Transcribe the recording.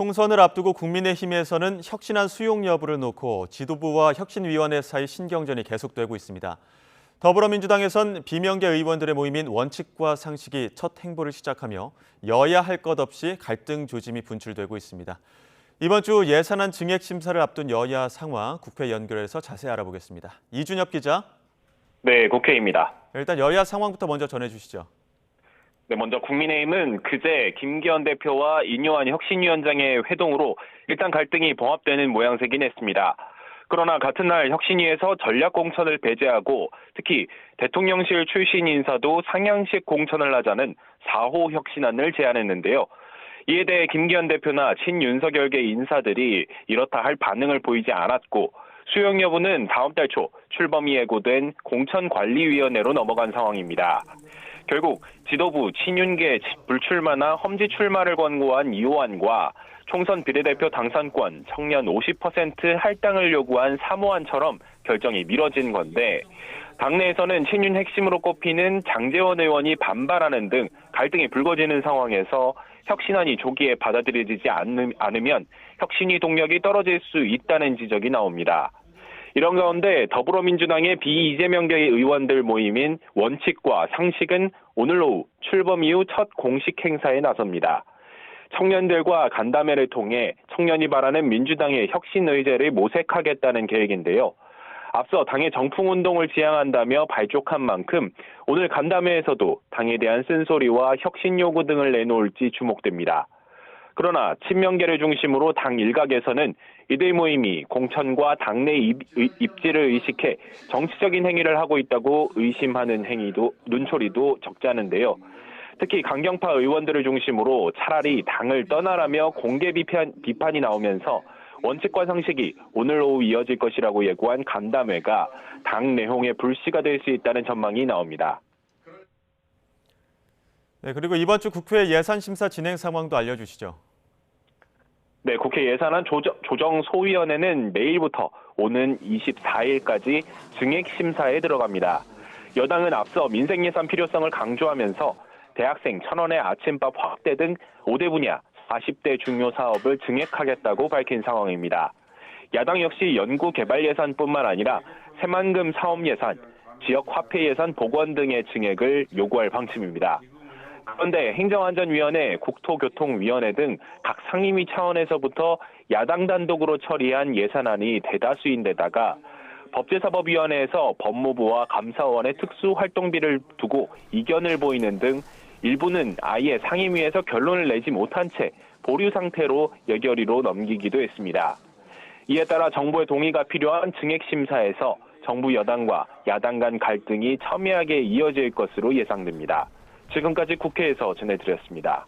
총선을 앞두고 국민의힘에서는 혁신안 수용 여부를 놓고 지도부와 혁신위원회 사이 신경전이 계속되고 있습니다. 더불어민주당에선 비명계 의원들의 모임인 원칙과 상식이 첫 행보를 시작하며 여야 할 것 없이 갈등 조짐이 분출되고 있습니다. 이번 주 예산안 증액 심사를 앞둔 여야 상황 국회 연결해서 자세히 알아보겠습니다. 이준엽 기자. 네, 국회입니다. 일단 여야 상황부터 먼저 전해주시죠. 네, 먼저 국민의힘은 그제 김기현 대표와 인요한 혁신위원장의 회동으로 일단 갈등이 봉합되는 모양새긴 했습니다. 그러나 같은 날 혁신위에서 전략공천을 배제하고 특히 대통령실 출신 인사도 상향식 공천을 하자는 4호 혁신안을 제안했는데요. 이에 대해 김기현 대표나 친윤석열계 인사들이 이렇다 할 반응을 보이지 않았고 수용 여부는 다음 달 초 출범이 예고된 공천관리위원회로 넘어간 상황입니다. 결국 지도부 친윤계 불출마나 험지 출마를 권고한 이호안과 총선 비례대표 당선권 청년 50% 할당을 요구한 3호안처럼 결정이 미뤄진 건데 당내에서는 친윤 핵심으로 꼽히는 장제원 의원이 반발하는 등 갈등이 불거지는 상황에서 혁신안이 조기에 받아들여지지 않으면 혁신위 동력이 떨어질 수 있다는 지적이 나옵니다. 이런 가운데 더불어민주당의 비이재명계의 의원들 모임인 원칙과 상식은 오늘 오후 출범 이후 첫 공식 행사에 나섭니다. 청년들과 간담회를 통해 청년이 바라는 민주당의 혁신 의제를 모색하겠다는 계획인데요. 앞서 당의 정풍운동을 지향한다며 발족한 만큼 오늘 간담회에서도 당에 대한 쓴소리와 혁신 요구 등을 내놓을지 주목됩니다. 그러나 친명계를 중심으로 당 일각에서는 이들 모임이 공천과 당내 입지를 의식해 정치적인 행위를 하고 있다고 의심하는 눈초리도 적지 않은데요. 특히 강경파 의원들을 중심으로 차라리 당을 떠나라며 공개 비판이 나오면서 원칙과 상식이 오늘 오후 이어질 것이라고 예고한 간담회가 당 내홍의 불씨가 될 수 있다는 전망이 나옵니다. 네, 그리고 이번 주 국회 예산심사 진행 상황도 알려주시죠. 네, 국회 예산안 조정소위원회는 내일부터 오는 24일까지 증액심사에 들어갑니다. 여당은 앞서 민생예산 필요성을 강조하면서 대학생 1,000원의 아침밥 확대 등 5대 분야 40대 중요 사업을 증액하겠다고 밝힌 상황입니다. 야당 역시 연구개발 예산뿐만 아니라 새만금 사업 예산, 지역 화폐 예산 복원 등의 증액을 요구할 방침입니다. 그런데 행정안전위원회, 국토교통위원회 등 각 상임위 차원에서부터 야당 단독으로 처리한 예산안이 대다수인 데다가 법제사법위원회에서 법무부와 감사원의 특수활동비를 두고 이견을 보이는 등 일부는 아예 상임위에서 결론을 내지 못한 채 보류 상태로 예결위로 넘기기도 했습니다. 이에 따라 정부의 동의가 필요한 증액심사에서 정부 여당과 야당 간 갈등이 첨예하게 이어질 것으로 예상됩니다. 지금까지 국회에서 전해드렸습니다.